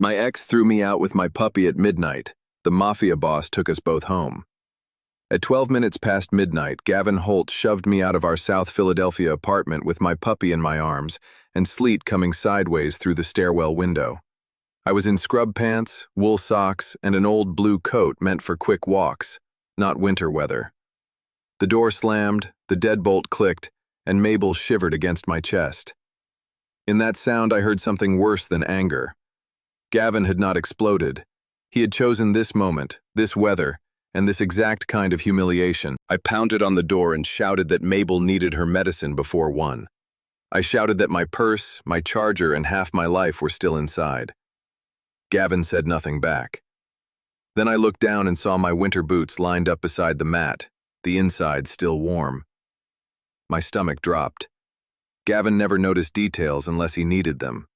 My ex threw me out with my puppy at midnight. The Mafia boss took us both home. At 12 minutes past midnight, Gavin Holt shoved me out of our South Philadelphia apartment with my puppy in my arms and sleet coming sideways through the stairwell window. I was in scrub pants, wool socks, and an old blue coat meant for quick walks, not winter weather. The door slammed, the deadbolt clicked, and Mabel shivered against my chest. In that sound I heard something worse than anger. Gavin had not exploded. He had chosen this moment, this weather, and this exact kind of humiliation. I pounded on the door and shouted that Mabel needed her medicine before 1. I shouted that my purse, my charger, and half my life were still inside. Gavin said nothing back. Then I looked down and saw my winter boots lined up beside the mat, the inside still warm. My stomach dropped. Gavin never noticed details unless he needed them.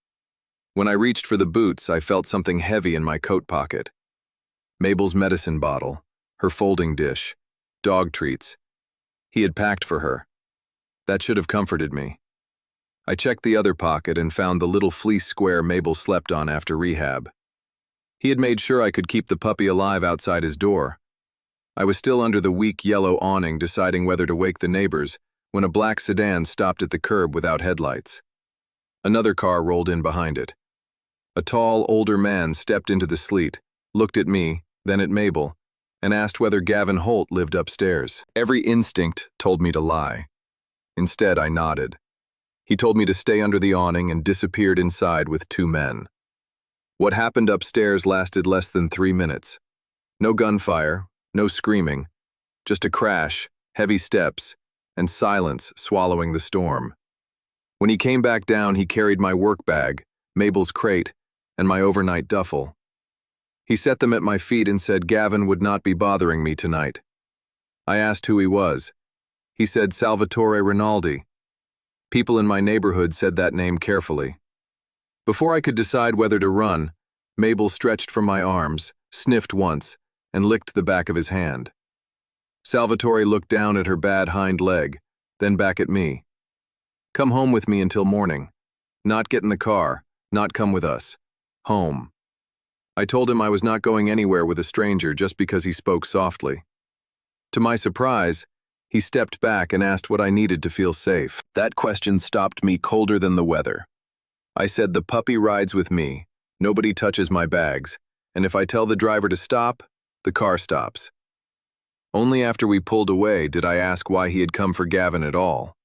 When I reached for the boots, I felt something heavy in my coat pocket. Mabel's medicine bottle, her folding dish, dog treats. He had packed for her. That should have comforted me. I checked the other pocket and found the little fleece square Mabel slept on after rehab. He had made sure I could keep the puppy alive outside his door. I was still under the weak yellow awning deciding whether to wake the neighbors when a black sedan stopped at the curb without headlights. Another car rolled in behind it. A tall, older man stepped into the sleet, looked at me, then at Mabel, and asked whether Gavin Holt lived upstairs. Every instinct told me to lie. Instead, I nodded. He told me to stay under the awning and disappeared inside with 2 men. What happened upstairs lasted less than 3 minutes. No gunfire, no screaming, just a crash, heavy steps, and silence swallowing the storm. When he came back down, he carried my work bag, Mabel's crate, and my overnight duffel. He set them at my feet and said Gavin would not be bothering me tonight. I asked who he was. He said Salvatore Rinaldi. People in my neighborhood said that name carefully. Before I could decide whether to run, Mabel stretched from my arms, sniffed once, and licked the back of his hand. Salvatore looked down at her bad hind leg, then back at me. Come home with me until morning. Not get in the car, not come with us. Home. I told him I was not going anywhere with a stranger just because he spoke softly. To my surprise, he stepped back and asked what I needed to feel safe. That question stopped me colder than the weather. I said the puppy rides with me, nobody touches my bags, and if I tell the driver to stop, the car stops. Only after we pulled away did I ask why he had come for Gavin at all.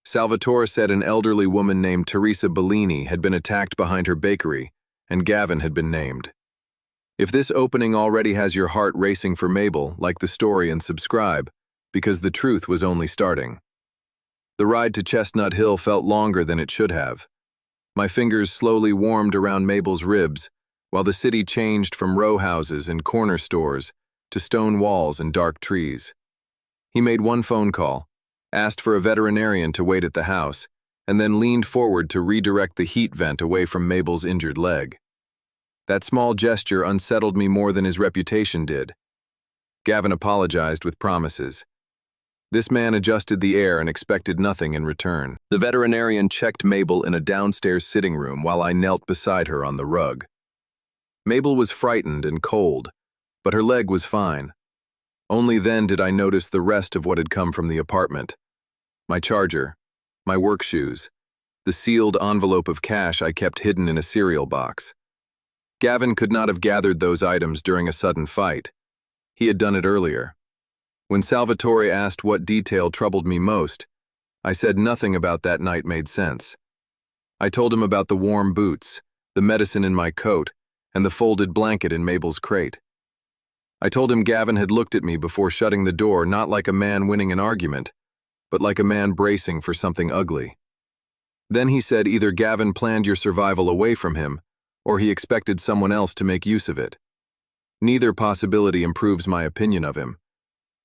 Salvatore said an elderly woman named Teresa Bellini had been attacked behind her bakery, and Gavin had been named. If this opening already has your heart racing for Mabel, like the story and subscribe, because the truth was only starting. The ride to Chestnut Hill felt longer than it should have. My fingers slowly warmed around Mabel's ribs, while the city changed from row houses and corner stores to stone walls and dark trees. He made one phone call, asked for a veterinarian to wait at the house, and then leaned forward to redirect the heat vent away from Mabel's injured leg. That small gesture unsettled me more than his reputation did. Gavin apologized with promises. This man adjusted the air and expected nothing in return. The veterinarian checked Mabel in a downstairs sitting room while I knelt beside her on the rug. Mabel was frightened and cold, but her leg was fine. Only then did I notice the rest of what had come from the apartment. My charger, my work shoes, the sealed envelope of cash I kept hidden in a cereal box. Gavin could not have gathered those items during a sudden fight. He had done it earlier. When Salvatore asked what detail troubled me most, I said nothing about that night made sense. I told him about the warm boots, the medicine in my coat, and the folded blanket in Mabel's crate. I told him Gavin had looked at me before shutting the door not like a man winning an argument, but like a man bracing for something ugly. Then he said either Gavin planned your survival away from him, or he expected someone else to make use of it. Neither possibility improves my opinion of him.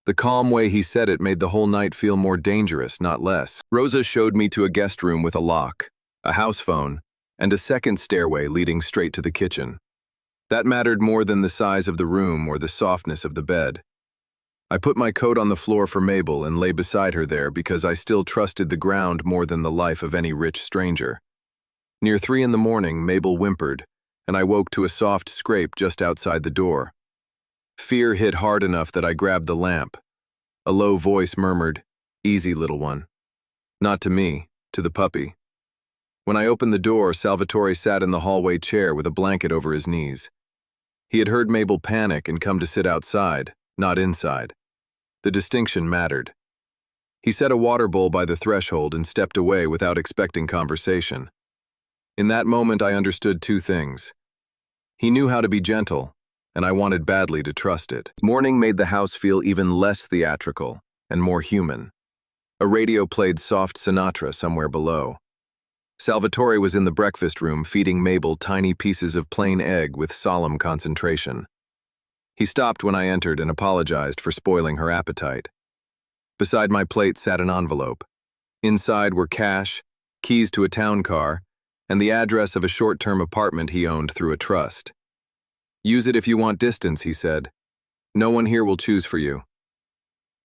The calm way he said it made the whole night feel more dangerous, not less. Rosa showed me to a guest room with a lock, a house phone, and a second stairway leading straight to the kitchen. That mattered more than the size of the room or the softness of the bed. I put my coat on the floor for Mabel and lay beside her there because I still trusted the ground more than the life of any rich stranger. Near 3 in the morning, Mabel whimpered, and I woke to a soft scrape just outside the door. Fear hit hard enough that I grabbed the lamp. A low voice murmured, "Easy, little one." Not to me, to the puppy. When I opened the door, Salvatore sat in the hallway chair with a blanket over his knees. He had heard Mabel panic and come to sit outside, not inside. The distinction mattered. He set a water bowl by the threshold and stepped away without expecting conversation. In that moment, I understood two things. He knew how to be gentle, and I wanted badly to trust it. Morning made the house feel even less theatrical and more human. A radio played soft Sinatra somewhere below. Salvatore was in the breakfast room feeding Mabel tiny pieces of plain egg with solemn concentration. He stopped when I entered and apologized for spoiling her appetite. Beside my plate sat an envelope. Inside were cash, keys to a town car, and the address of a short-term apartment he owned through a trust. "Use it if you want distance," he said. "No one here will choose for you."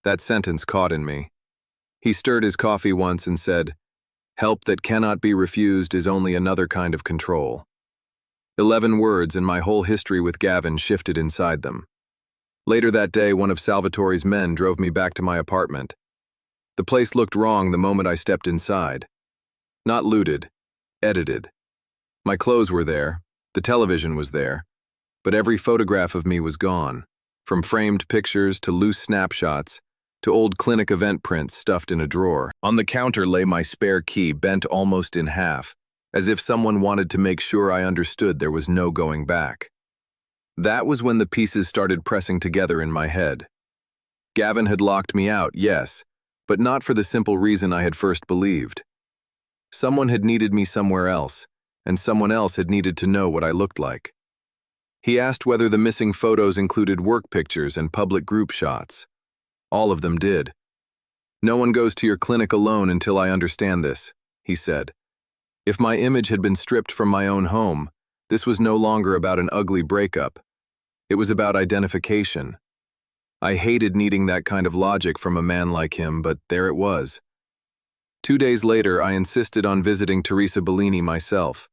That sentence caught in me. He stirred his coffee once and said, "Help that cannot be refused is only another kind of control." 11 words, and my whole history with Gavin shifted inside them. Later that day, one of Salvatore's men drove me back to my apartment. The place looked wrong the moment I stepped inside. Not looted, edited. My clothes were there, the television was there, but every photograph of me was gone, from framed pictures to loose snapshots, to old clinic event prints stuffed in a drawer. On the counter lay my spare key bent almost in half, as if someone wanted to make sure I understood there was no going back. That was when the pieces started pressing together in my head. Gavin had locked me out, yes, but not for the simple reason I had first believed. Someone had needed me somewhere else, and someone else had needed to know what I looked like. He asked whether the missing photos included work pictures and public group shots. All of them did. "No one goes to your clinic alone until I understand this," he said. If my image had been stripped from my own home, this was no longer about an ugly breakup. It was about identification. I hated needing that kind of logic from a man like him, but there it was. 2 days later, I insisted on visiting Teresa Bellini myself.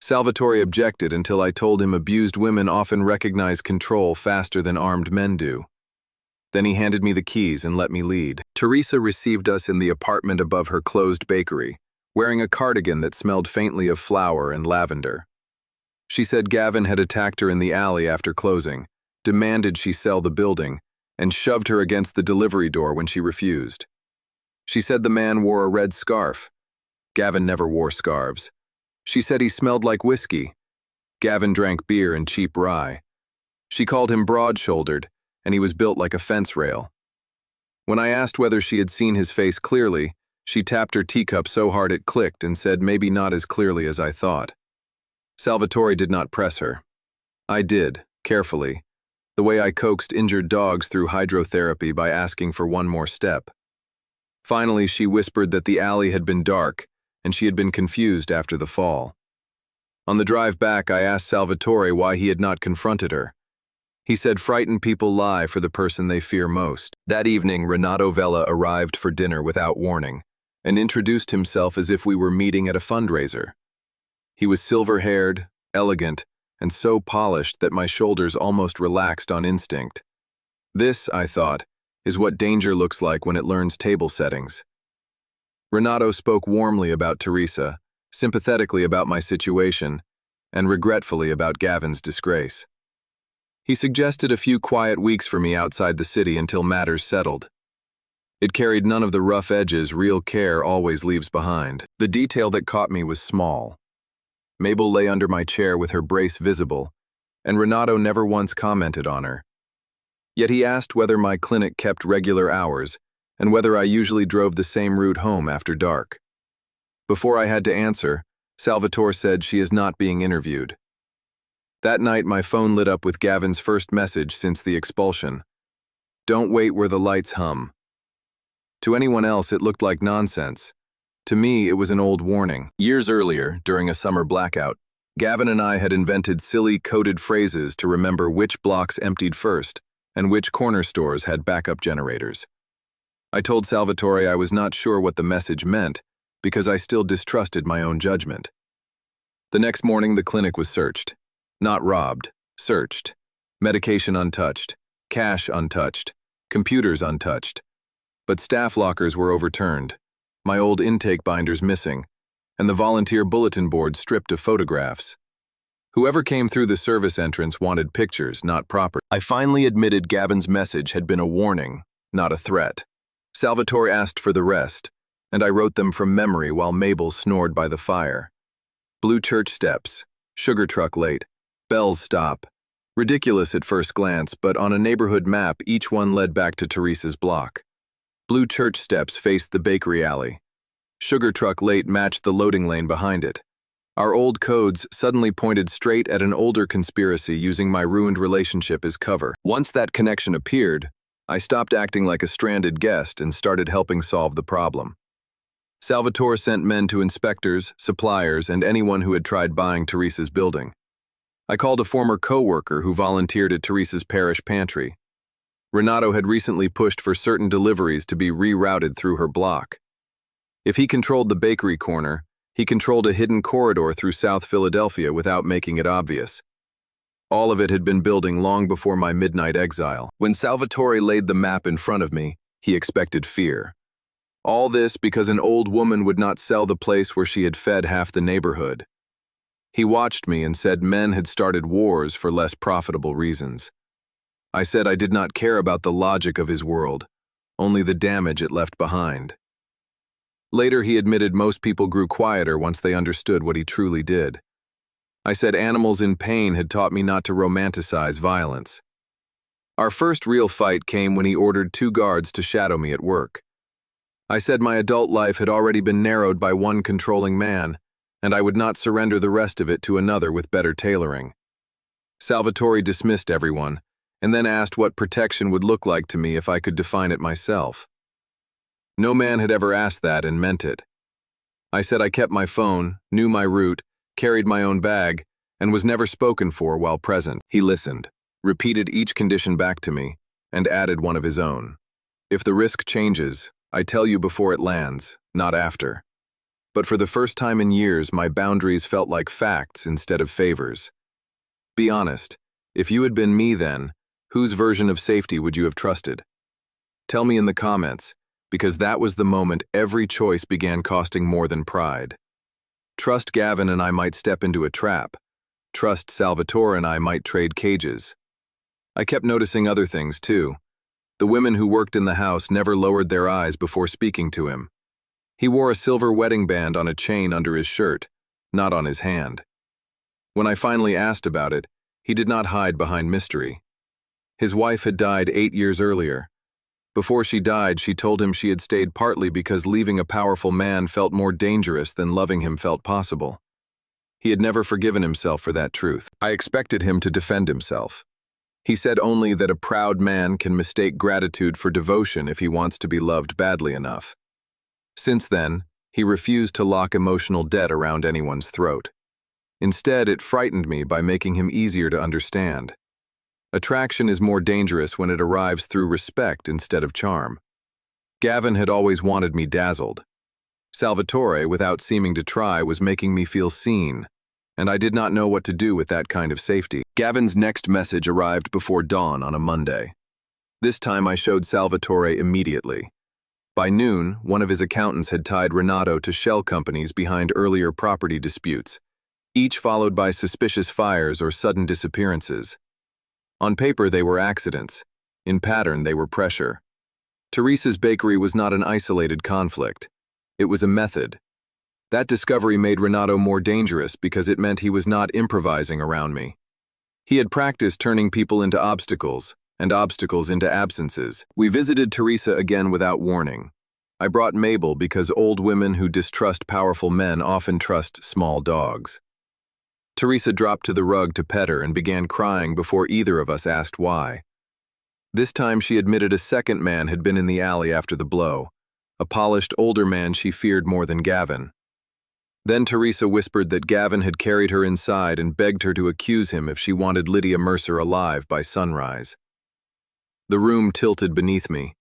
Salvatore objected until I told him abused women often recognize control faster than armed men do. Then he handed me the keys and let me lead. Teresa received us in the apartment above her closed bakery, wearing a cardigan that smelled faintly of flour and lavender. She said Gavin had attacked her in the alley after closing, demanded she sell the building, and shoved her against the delivery door when she refused. She said the man wore a red scarf. Gavin never wore scarves. She said he smelled like whiskey. Gavin drank beer and cheap rye. She called him broad-shouldered, and he was built like a fence rail. When I asked whether she had seen his face clearly, she tapped her teacup so hard it clicked and said maybe not as clearly as I thought. Salvatore did not press her. I did, carefully, the way I coaxed injured dogs through hydrotherapy by asking for one more step. Finally, she whispered that the alley had been dark, and she had been confused after the fall. On the drive back, I asked Salvatore why he had not confronted her. He said frightened people lie for the person they fear most. That evening, Renato Vella arrived for dinner without warning, and introduced himself as if we were meeting at a fundraiser. He was silver-haired, elegant, and so polished that my shoulders almost relaxed on instinct. This, I thought, is what danger looks like when it learns table settings. Renato spoke warmly about Teresa, sympathetically about my situation, and regretfully about Gavin's disgrace. He suggested a few quiet weeks for me outside the city until matters settled. It carried none of the rough edges real care always leaves behind. The detail that caught me was small. Mabel lay under my chair with her brace visible, and Renato never once commented on her. Yet he asked whether my clinic kept regular hours, and whether I usually drove the same route home after dark. Before I had to answer, Salvatore said she is not being interviewed. That night, my phone lit up with Gavin's first message since the expulsion. "Don't wait where the lights hum." To anyone else, it looked like nonsense. To me, it was an old warning. Years earlier, during a summer blackout, Gavin and I had invented silly coded phrases to remember which blocks emptied first and which corner stores had backup generators. I told Salvatore I was not sure what the message meant because I still distrusted my own judgment. The next morning, the clinic was searched. Not robbed, searched. Medication untouched, cash untouched, computers untouched. But staff lockers were overturned, my old intake binders missing, and the volunteer bulletin board stripped of photographs. Whoever came through the service entrance wanted pictures, not property. I finally admitted Gavin's message had been a warning, not a threat. Salvatore asked for the rest, and I wrote them from memory while Mabel snored by the fire. Blue church steps, sugar truck late, bells stop. Ridiculous at first glance, but on a neighborhood map each one led back to Teresa's block. Blue church steps faced the bakery alley. Sugar truck late matched the loading lane behind it. Our old codes suddenly pointed straight at an older conspiracy using my ruined relationship as cover. Once that connection appeared, I stopped acting like a stranded guest and started helping solve the problem. Salvatore sent men to inspectors, suppliers, and anyone who had tried buying Teresa's building. I called a former co-worker who volunteered at Teresa's parish pantry. Renato had recently pushed for certain deliveries to be rerouted through her block. If he controlled the bakery corner, he controlled a hidden corridor through South Philadelphia without making it obvious. All of it had been building long before my midnight exile. When Salvatore laid the map in front of me, he expected fear. All this because an old woman would not sell the place where she had fed half the neighborhood. He watched me and said men had started wars for less profitable reasons. I said I did not care about the logic of his world, only the damage it left behind. Later, he admitted most people grew quieter once they understood what he truly did. I said animals in pain had taught me not to romanticize violence. Our first real fight came when he ordered 2 guards to shadow me at work. I said my adult life had already been narrowed by one controlling man, and I would not surrender the rest of it to another with better tailoring. Salvatore dismissed everyone, and then asked what protection would look like to me if I could define it myself. No man had ever asked that and meant it. I said I kept my phone, knew my route, carried my own bag, and was never spoken for while present. He listened, repeated each condition back to me, and added one of his own. If the risk changes, I tell you before it lands, not after. But for the first time in years, my boundaries felt like facts instead of favors. Be honest, if you had been me then, whose version of safety would you have trusted? Tell me in the comments, because that was the moment every choice began costing more than pride. Trust Gavin and I might step into a trap. Trust Salvatore and I might trade cages. I kept noticing other things too. The women who worked in the house never lowered their eyes before speaking to him. He wore a silver wedding band on a chain under his shirt, not on his hand. When I finally asked about it, he did not hide behind mystery. His wife had died 8 years earlier. Before she died, she told him she had stayed partly because leaving a powerful man felt more dangerous than loving him felt possible. He had never forgiven himself for that truth. I expected him to defend himself. He said only that a proud man can mistake gratitude for devotion if he wants to be loved badly enough. Since then, he refused to lock emotional debt around anyone's throat. Instead, it frightened me by making him easier to understand. Attraction is more dangerous when it arrives through respect instead of charm. Gavin had always wanted me dazzled. Salvatore, without seeming to try, was making me feel seen, and I did not know what to do with that kind of safety. Gavin's next message arrived before dawn on a Monday. This time I showed Salvatore immediately. By noon, one of his accountants had tied Renato to shell companies behind earlier property disputes, each followed by suspicious fires or sudden disappearances. On paper, they were accidents. In pattern, they were pressure. Teresa's bakery was not an isolated conflict. It was a method. That discovery made Renato more dangerous because it meant he was not improvising around me. He had practiced turning people into obstacles, and obstacles into absences. We visited Teresa again without warning. I brought Mabel because old women who distrust powerful men often trust small dogs. Teresa dropped to the rug to pet her and began crying before either of us asked why. This time she admitted a second man had been in the alley after the blow, a polished older man she feared more than Gavin. Then Teresa whispered that Gavin had carried her inside and begged her to accuse him if she wanted Lydia Mercer alive by sunrise. The room tilted beneath me.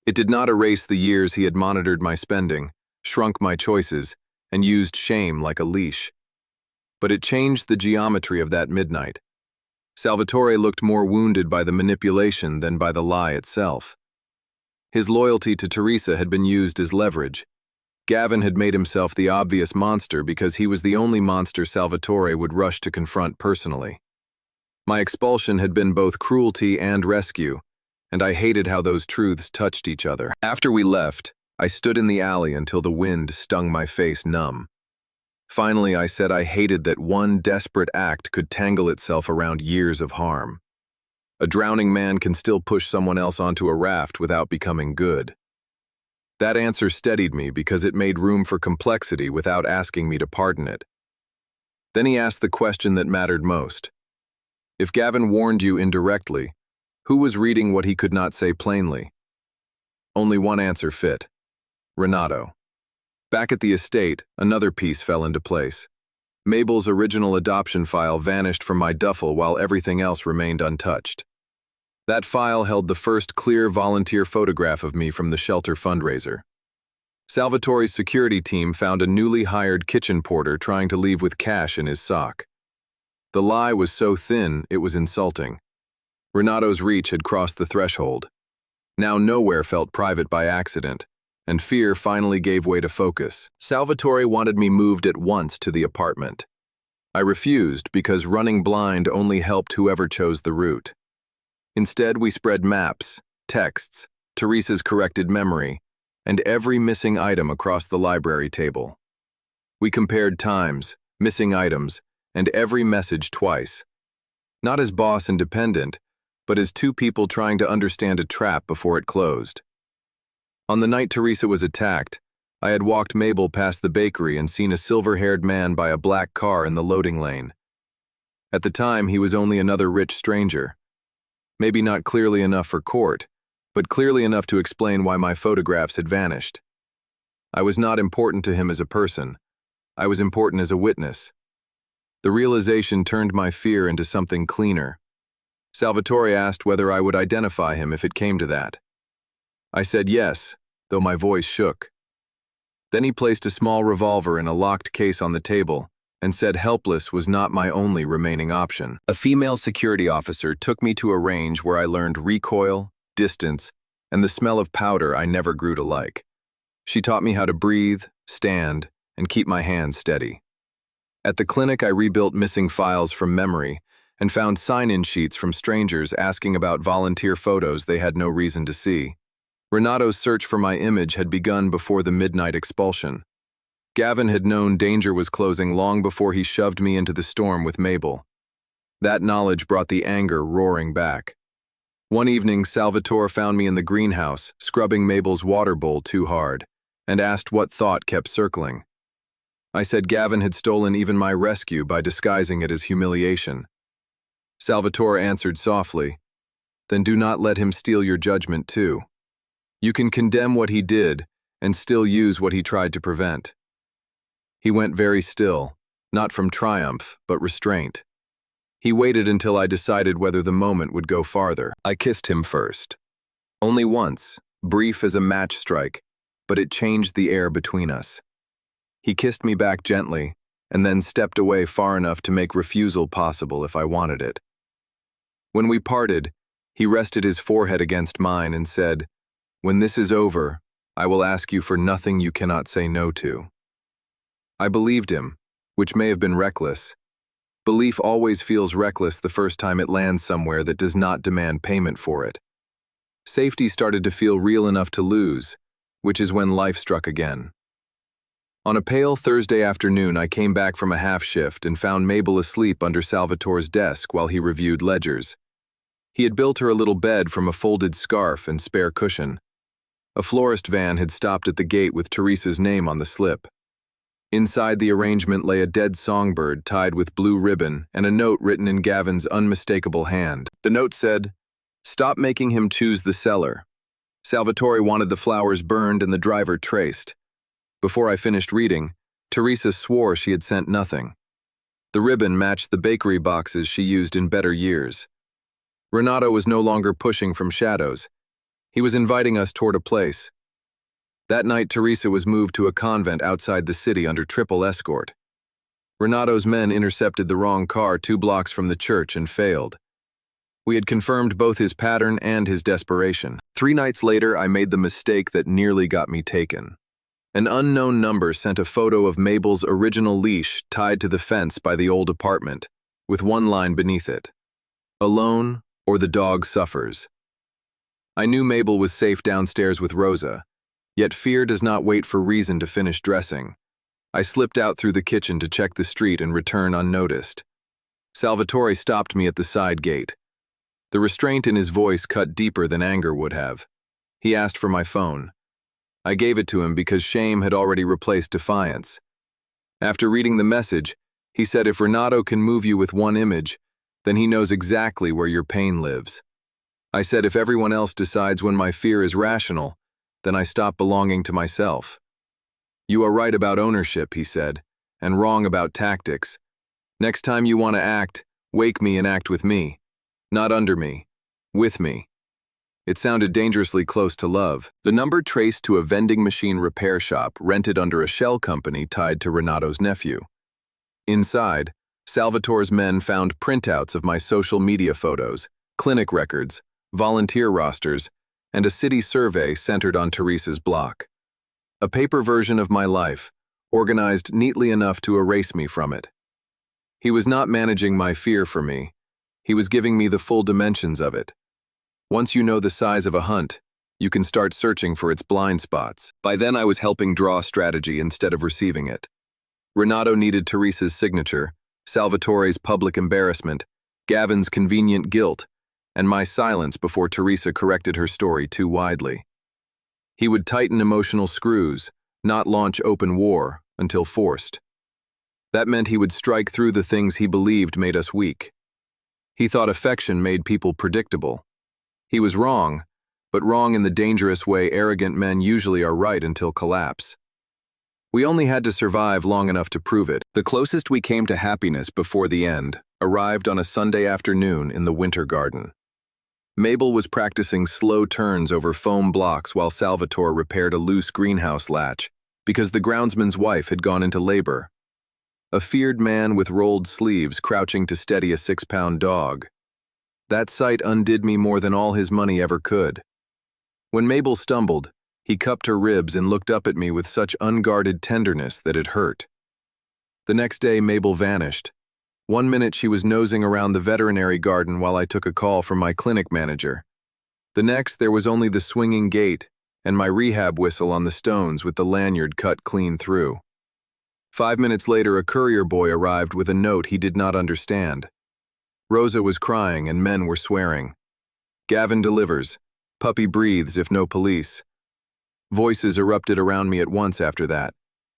It did not erase the years he had monitored my spending, shrunk my choices, and used shame like a leash. but it changed the geometry of that midnight. Salvatore looked more wounded by the manipulation than by the lie itself. His loyalty to Teresa had been used as leverage. Gavin had made himself the obvious monster because he was the only monster Salvatore would rush to confront personally. My expulsion had been both cruelty and rescue, and I hated how those truths touched each other. After we left, I stood in the alley until the wind stung my face numb. Finally, I said I hated that one desperate act could tangle itself around years of harm. A drowning man can still push someone else onto a raft without becoming good. That answer steadied me because it made room for complexity without asking me to pardon it. Then he asked the question that mattered most. If Gavin warned you indirectly, who was reading what he could not say plainly? Only one answer fit. Renato. Back at the estate, another piece fell into place. Mabel's original adoption file vanished from my duffel while everything else remained untouched. That file held the first clear volunteer photograph of me from the shelter fundraiser. Salvatore's security team found a newly hired kitchen porter trying to leave with cash in his sock. The lie was so thin, it was insulting. Renato's reach had crossed the threshold. Now nowhere felt private by accident, and fear finally gave way to focus. Salvatore wanted me moved at once to the apartment. I refused because running blind only helped whoever chose the route. Instead, we spread maps, texts, Teresa's corrected memory, and every missing item across the library table. We compared times, missing items, and every message twice. Not as boss and dependent, but as two people trying to understand a trap before it closed. On the night Teresa was attacked, I had walked Mabel past the bakery and seen a silver-haired man by a black car in the loading lane. At the time, he was only another rich stranger. Maybe not clearly enough for court, but clearly enough to explain why my photographs had vanished. I was not important to him as a person. I was important as a witness. The realization turned my fear into something cleaner. Salvatore asked whether I would identify him if it came to that. I said yes, though my voice shook. Then he placed a small revolver in a locked case on the table and said helpless was not my only remaining option. A female security officer took me to a range where I learned recoil, distance, and the smell of powder I never grew to like. She taught me how to breathe, stand, and keep my hands steady. At the clinic, I rebuilt missing files from memory and found sign-in sheets from strangers asking about volunteer photos they had no reason to see. Renato's search for my image had begun before the midnight expulsion. Gavin had known danger was closing long before he shoved me into the storm with Mabel. That knowledge brought the anger roaring back. One evening, Salvatore found me in the greenhouse, scrubbing Mabel's water bowl too hard, and asked what thought kept circling. I said Gavin had stolen even my rescue by disguising it as humiliation. Salvatore answered softly, "Then do not let him steal your judgment too. You can condemn what he did and still use what he tried to prevent." He went very still, not from triumph, but restraint. He waited until I decided whether the moment would go farther. I kissed him first. Only once, brief as a match strike, but it changed the air between us. He kissed me back gently, and then stepped away far enough to make refusal possible if I wanted it. When we parted, he rested his forehead against mine and said, "When this is over, I will ask you for nothing you cannot say no to." I believed him, which may have been reckless. Belief always feels reckless the first time it lands somewhere that does not demand payment for it. Safety started to feel real enough to lose, which is when life struck again. On a pale Thursday afternoon, I came back from a half shift and found Mabel asleep under Salvatore's desk while he reviewed ledgers. He had built her a little bed from a folded scarf and spare cushion. A florist van had stopped at the gate with Teresa's name on the slip. Inside the arrangement lay a dead songbird tied with blue ribbon and a note written in Gavin's unmistakable hand. The note said, "Stop making him choose the seller. Salvatore wanted the flowers burned and the driver traced." Before I finished reading, Teresa swore she had sent nothing. The ribbon matched the bakery boxes she used in better years. Renato was no longer pushing from shadows. He was inviting us toward a place. That night, Teresa was moved to a convent outside the city under triple escort. Renato's men intercepted the wrong car 2 blocks from the church and failed. We had confirmed both his pattern and his desperation. 3 nights later, I made the mistake that nearly got me taken. An unknown number sent a photo of Mabel's original leash tied to the fence by the old apartment, with one line beneath it: "Alone, or the dog suffers." I knew Mabel was safe downstairs with Rosa, yet fear does not wait for reason to finish dressing. I slipped out through the kitchen to check the street and return unnoticed. Salvatore stopped me at the side gate. The restraint in his voice cut deeper than anger would have. He asked for my phone. I gave it to him because shame had already replaced defiance. After reading the message, he said if Renato can move you with one image, then he knows exactly where your pain lives. I said if everyone else decides when my fear is rational, then I stop belonging to myself. You are right about ownership, he said, and wrong about tactics. Next time you want to act, wake me and act with me. Not under me, with me. It sounded dangerously close to love. The number traced to a vending machine repair shop rented under a shell company tied to Renato's nephew. Inside, Salvatore's men found printouts of my social media photos, clinic records, volunteer rosters, and a city survey centered on Teresa's block. A paper version of my life, organized neatly enough to erase me from it. He was not managing my fear for me. He was giving me the full dimensions of it. Once you know the size of a hunt, you can start searching for its blind spots. By then I was helping draw strategy instead of receiving it. Renato needed Teresa's signature, Salvatore's public embarrassment, Gavin's convenient guilt, and my silence before Teresa corrected her story too widely. He would tighten emotional screws, not launch open war until forced. That meant he would strike through the things he believed made us weak. He thought affection made people predictable. He was wrong, but wrong in the dangerous way arrogant men usually are right until collapse. We only had to survive long enough to prove it. The closest we came to happiness before the end arrived on a Sunday afternoon in the winter garden. Mabel was practicing slow turns over foam blocks while Salvatore repaired a loose greenhouse latch because the groundsman's wife had gone into labor. A feared man with rolled sleeves crouching to steady a 6-pound dog. That sight undid me more than all his money ever could. When Mabel stumbled, he cupped her ribs and looked up at me with such unguarded tenderness that it hurt. The next day, Mabel vanished. One minute she was nosing around the veterinary garden while I took a call from my clinic manager. The next, there was only the swinging gate and my rehab whistle on the stones with the lanyard cut clean through. 5 minutes later, a courier boy arrived with a note he did not understand. Rosa was crying and men were swearing. Gavin delivers. Puppy breathes if no police. Voices erupted around me at once after that.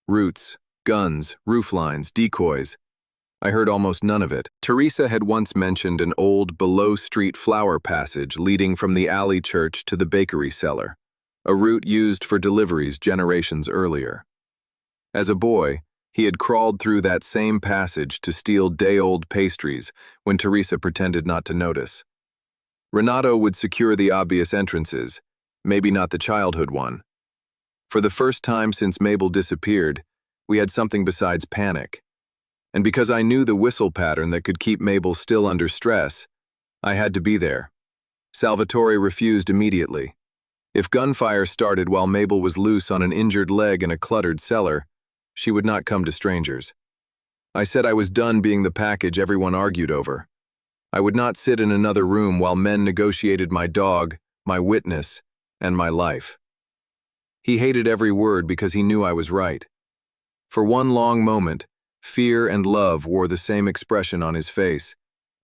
Roots, guns, rooflines, decoys. I heard almost none of it. Teresa had once mentioned an old below-street flower passage leading from the alley church to the bakery cellar, a route used for deliveries generations earlier. As a boy, he had crawled through that same passage to steal day-old pastries when Teresa pretended not to notice. Renato would secure the obvious entrances, maybe not the childhood one. For the first time since Mabel disappeared, we had something besides panic. And because I knew the whistle pattern that could keep Mabel still under stress, I had to be there. Salvatore refused immediately. If gunfire started while Mabel was loose on an injured leg in a cluttered cellar, she would not come to strangers. I said I was done being the package everyone argued over. I would not sit in another room while men negotiated my dog, my witness, and my life. He hated every word because he knew I was right. For one long moment, fear and love wore the same expression on his face,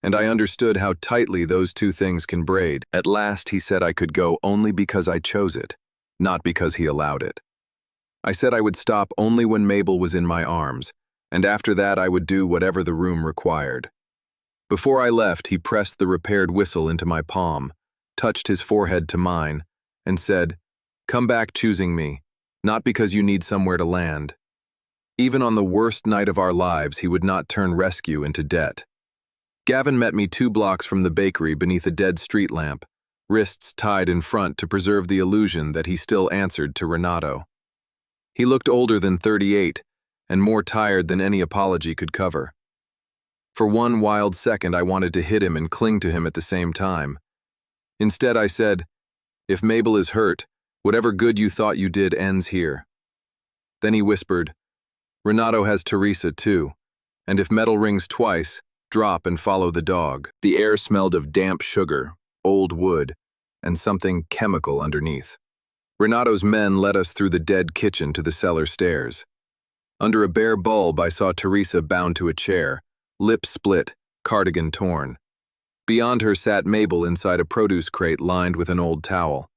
and I understood how tightly those two things can braid. At last he said I could go only because I chose it, not because he allowed it. I said I would stop only when Mabel was in my arms, and after that I would do whatever the room required. Before I left, he pressed the repaired whistle into my palm, touched his forehead to mine, and said, "Come back choosing me, not because you need somewhere to land." Even on the worst night of our lives, he would not turn rescue into debt. Gavin met me 2 blocks from the bakery beneath a dead street lamp, wrists tied in front to preserve the illusion that he still answered to Renato. He looked older than 38, and more tired than any apology could cover. For one wild second, I wanted to hit him and cling to him at the same time. Instead, I said, "If Mabel is hurt, whatever good you thought you did ends here." Then he whispered, "Renato has Teresa too, and if metal rings twice, drop and follow the dog." The air smelled of damp sugar, old wood, and something chemical underneath. Renato's men led us through the dead kitchen to the cellar stairs. Under a bare bulb, I saw Teresa bound to a chair, lip split, cardigan torn. Beyond her sat Mabel inside a produce crate lined with an old towel.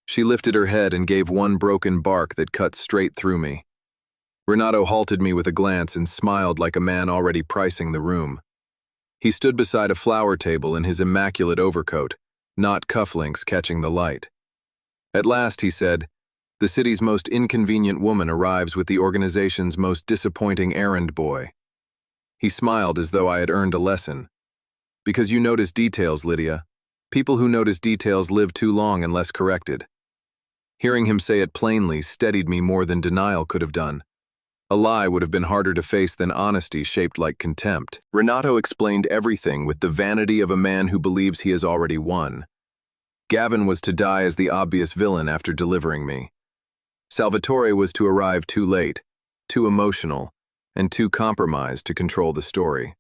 She lifted her head and gave one broken bark that cut straight through me. Renato halted me with a glance and smiled like a man already pricing the room. He stood beside a flower table in his immaculate overcoat, not cufflinks catching the light. At last, he said, "The city's most inconvenient woman arrives with the organization's most disappointing errand boy." He smiled as though I had earned a lesson. "Because you notice details, Lydia. People who notice details live too long unless corrected." Hearing him say it plainly steadied me more than denial could have done. A lie would have been harder to face than honesty shaped like contempt. Renato explained everything with the vanity of a man who believes he has already won. Gavin was to die as the obvious villain after delivering me. Salvatore was to arrive too late, too emotional, and too compromised to control the story.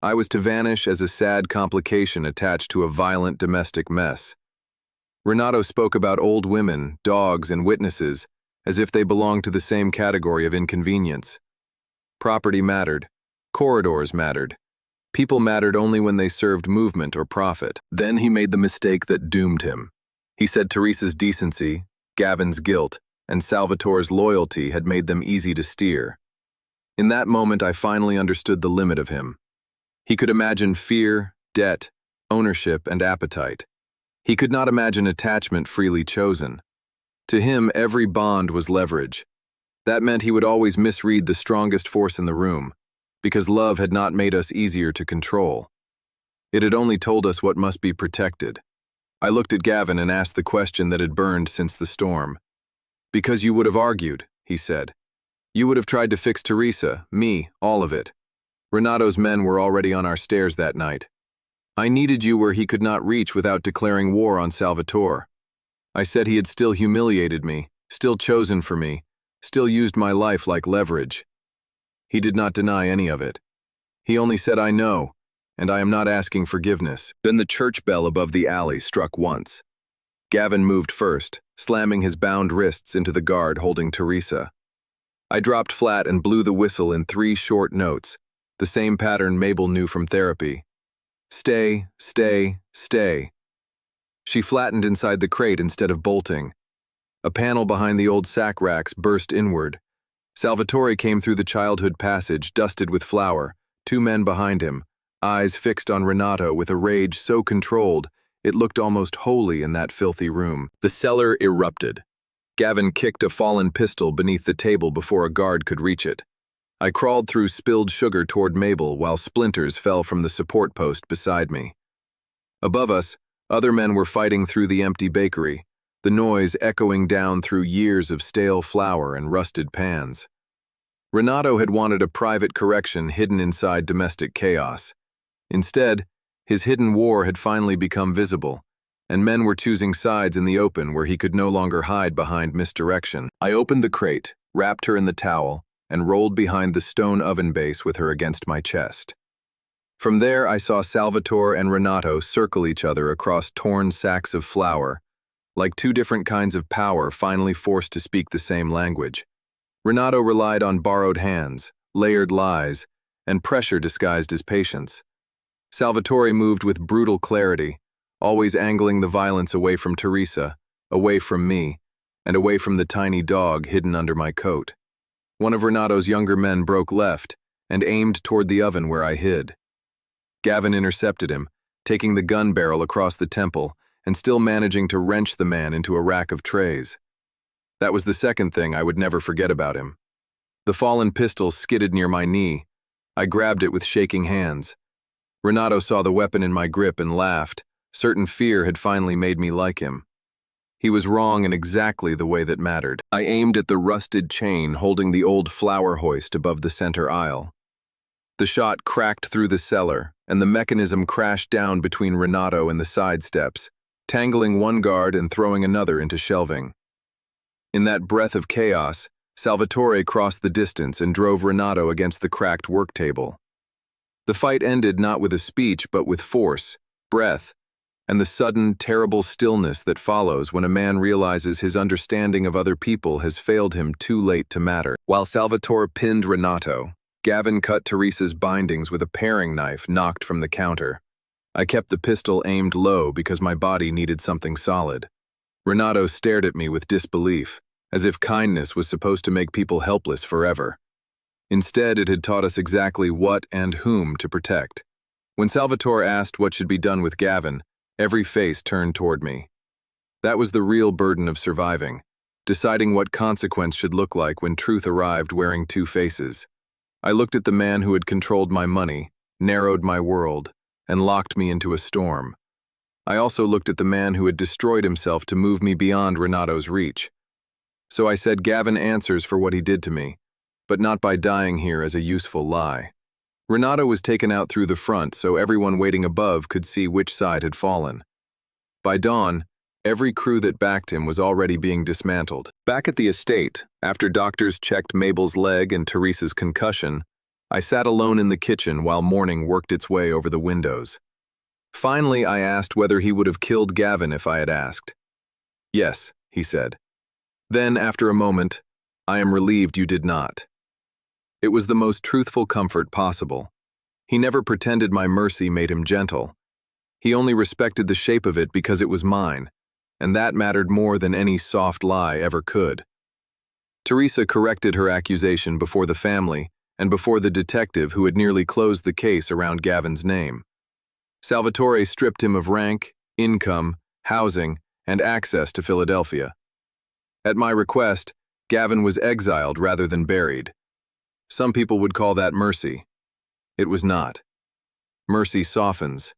I was to vanish as a sad complication attached to a violent domestic mess. Renato spoke about old women, dogs, and witnesses as if they belonged to the same category of inconvenience. Property mattered. Corridors mattered. People mattered only when they served movement or profit. Then he made the mistake that doomed him. He said Teresa's decency, Gavin's guilt, and Salvatore's loyalty had made them easy to steer. In that moment, I finally understood the limit of him. He could imagine fear, debt, ownership, and appetite. He could not imagine attachment freely chosen. To him, every bond was leverage. That meant he would always misread the strongest force in the room, because love had not made us easier to control. It had only told us what must be protected. I looked at Gavin and asked the question that had burned since the storm. "Because you would have argued," he said. "You would have tried to fix Teresa, me, all of it. Renato's men were already on our stairs that night. I needed you where he could not reach without declaring war on Salvatore. I said he had still humiliated me, still chosen for me, still used my life like leverage. He did not deny any of it. He only said, 'I know, and I am not asking forgiveness.'" Then the church bell above the alley struck once. Gavin moved first, slamming his bound wrists into the guard holding Teresa. I dropped flat and blew the whistle in 3 short notes, the same pattern Mabel knew from therapy. "Stay, stay, stay." She flattened inside the crate instead of bolting. A panel behind the old sack racks burst inward. Salvatore came through the childhood passage, dusted with flour, 2 men behind him, eyes fixed on Renato with a rage so controlled it looked almost holy in that filthy room. The cellar erupted. Gavin kicked a fallen pistol beneath the table before a guard could reach it. I crawled through spilled sugar toward Mabel while splinters fell from the support post beside me. Above us, other men were fighting through the empty bakery, the noise echoing down through years of stale flour and rusted pans. Renato had wanted a private correction hidden inside domestic chaos. Instead, his hidden war had finally become visible, and men were choosing sides in the open where he could no longer hide behind misdirection. I opened the crate, wrapped her in the towel, and rolled behind the stone oven base with her against my chest. From there, I saw Salvatore and Renato circle each other across torn sacks of flour, like 2 different kinds of power finally forced to speak the same language. Renato relied on borrowed hands, layered lies, and pressure disguised as patience. Salvatore moved with brutal clarity, always angling the violence away from Teresa, away from me, and away from the tiny dog hidden under my coat. One of Renato's younger men broke left and aimed toward the oven where I hid. Gavin intercepted him, taking the gun barrel across the temple and still managing to wrench the man into a rack of trays. That was the second thing I would never forget about him. The fallen pistol skidded near my knee. I grabbed it with shaking hands. Renato saw the weapon in my grip and laughed. Certain fear had finally made me like him. He was wrong in exactly the way that mattered. I aimed at the rusted chain holding the old flower hoist above the center aisle. The shot cracked through the cellar, and the mechanism crashed down between Renato and the side steps, tangling one guard and throwing another into shelving. In that breath of chaos, Salvatore crossed the distance and drove Renato against the cracked work table. The fight ended not with a speech but with force, breath, and the sudden, terrible stillness that follows when a man realizes his understanding of other people has failed him too late to matter. While Salvatore pinned Renato, Gavin cut Teresa's bindings with a paring knife knocked from the counter. I kept the pistol aimed low because my body needed something solid. Renato stared at me with disbelief, as if kindness was supposed to make people helpless forever. Instead, it had taught us exactly what and whom to protect. When Salvatore asked what should be done with Gavin, every face turned toward me. That was the real burden of surviving, deciding what consequence should look like when truth arrived wearing two faces. I looked at the man who had controlled my money, narrowed my world, and locked me into a storm. I also looked at the man who had destroyed himself to move me beyond Renato's reach. So I said Gavin answers for what he did to me, but not by dying here as a useful lie. Renato was taken out through the front so everyone waiting above could see which side had fallen. By dawn, every crew that backed him was already being dismantled. Back at the estate, after doctors checked Mabel's leg and Teresa's concussion, I sat alone in the kitchen while morning worked its way over the windows. Finally, I asked whether he would have killed Gavin if I had asked. Yes, he said. Then, after a moment, I am relieved you did not. It was the most truthful comfort possible. He never pretended my mercy made him gentle. He only respected the shape of it because it was mine, and that mattered more than any soft lie ever could. Teresa corrected her accusation before the family and before the detective who had nearly closed the case around Gavin's name. Salvatore stripped him of rank, income, housing, and access to Philadelphia. At my request, Gavin was exiled rather than buried. Some people would call that mercy. It was not. Mercy softens.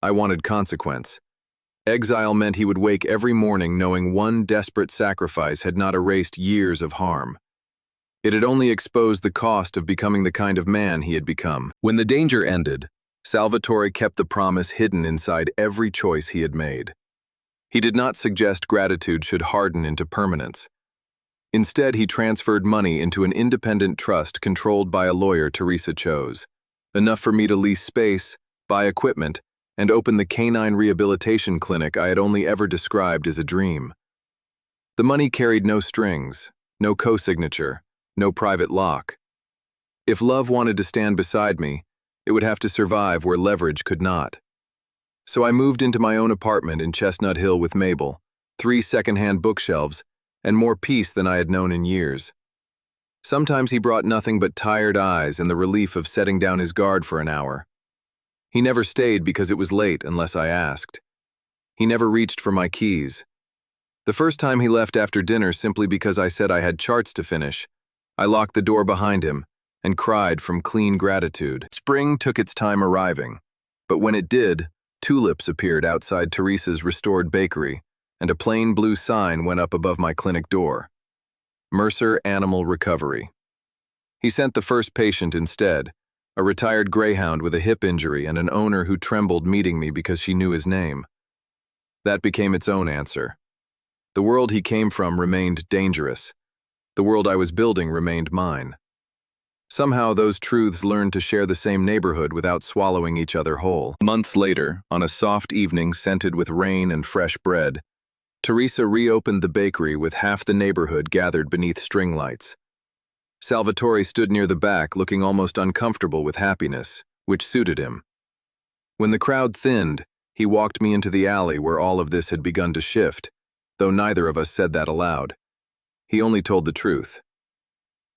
I wanted consequence. Exile meant he would wake every morning knowing one desperate sacrifice had not erased years of harm. It had only exposed the cost of becoming the kind of man he had become. When the danger ended, Salvatore kept the promise hidden inside every choice he had made. He did not suggest gratitude should harden into permanence. Instead, he transferred money into an independent trust controlled by a lawyer Teresa chose, enough for me to lease space, buy equipment, and open the canine rehabilitation clinic I had only ever described as a dream. The money carried no strings, no co-signature, no private lock. If love wanted to stand beside me, it would have to survive where leverage could not. So I moved into my own apartment in Chestnut Hill with Mabel, 3 second-hand bookshelves, and more peace than I had known in years. Sometimes he brought nothing but tired eyes and the relief of setting down his guard for an hour. He never stayed because it was late unless I asked. He never reached for my keys. The first time he left after dinner simply because I said I had charts to finish, I locked the door behind him and cried from clean gratitude. Spring took its time arriving, but when it did, tulips appeared outside Teresa's restored bakery, and a plain blue sign went up above my clinic door. Mercer Animal Recovery. He sent the first patient instead, a retired greyhound with a hip injury and an owner who trembled meeting me because she knew his name. That became its own answer. The world he came from remained dangerous. The world I was building remained mine. Somehow those truths learned to share the same neighborhood without swallowing each other whole. Months later, on a soft evening scented with rain and fresh bread, Teresa reopened the bakery with half the neighborhood gathered beneath string lights. Salvatore stood near the back looking almost uncomfortable with happiness, which suited him. When the crowd thinned, he walked me into the alley where all of this had begun to shift, though neither of us said that aloud. He only told the truth.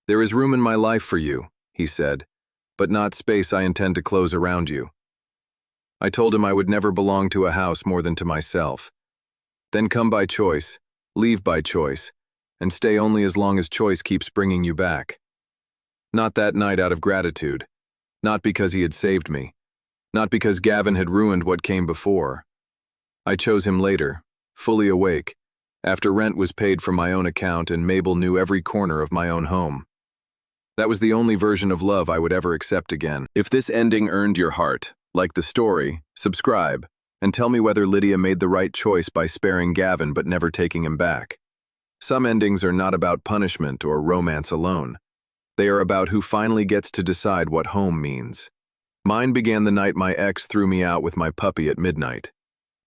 "There is room in my life for you," he said, "but not space I intend to close around you." I told him I would never belong to a house more than to myself. Then come by choice, leave by choice, and stay only as long as choice keeps bringing you back. Not that night out of gratitude, not because he had saved me, not because Gavin had ruined what came before. I chose him later, fully awake, after rent was paid from my own account and Mabel knew every corner of my own home. That was the only version of love I would ever accept again. If this ending earned your heart, like the story, subscribe, and tell me whether Lydia made the right choice by sparing Gavin but never taking him back. Some endings are not about punishment or romance alone. They are about who finally gets to decide what home means. Mine began the night my ex threw me out with my puppy at midnight.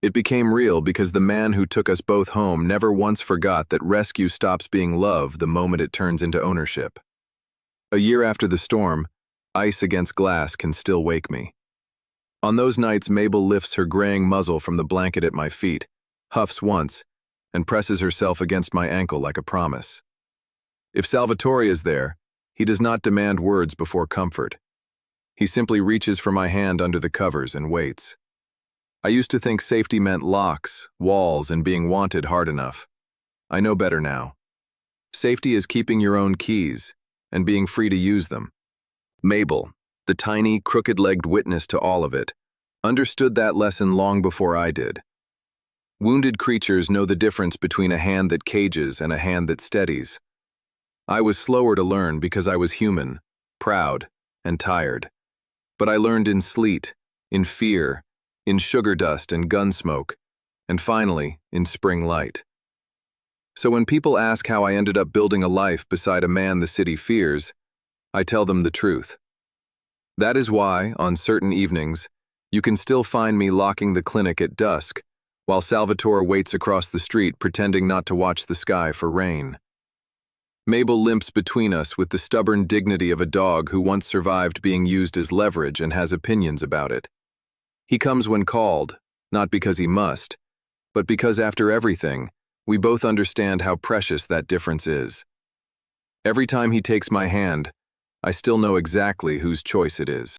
It became real because the man who took us both home never once forgot that rescue stops being love the moment it turns into ownership. A year after the storm, ice against glass can still wake me. On those nights, Mabel lifts her graying muzzle from the blanket at my feet, huffs once, and presses herself against my ankle like a promise. If Salvatore is there, he does not demand words before comfort. He simply reaches for my hand under the covers and waits. I used to think safety meant locks, walls, and being wanted hard enough. I know better now. Safety is keeping your own keys and being free to use them. Mabel, the tiny, crooked-legged witness to all of it, understood that lesson long before I did. Wounded creatures know the difference between a hand that cages and a hand that steadies. I was slower to learn because I was human, proud, and tired. But I learned in sleet, in fear, in sugar dust and gun smoke, and finally, in spring light. So when people ask how I ended up building a life beside a man the city fears, I tell them the truth. That is why, on certain evenings, you can still find me locking the clinic at dusk, while Salvatore waits across the street pretending not to watch the sky for rain. Mabel limps between us with the stubborn dignity of a dog who once survived being used as leverage and has opinions about it. He comes when called, not because he must, but because after everything, we both understand how precious that difference is. Every time he takes my hand, I still know exactly whose choice it is.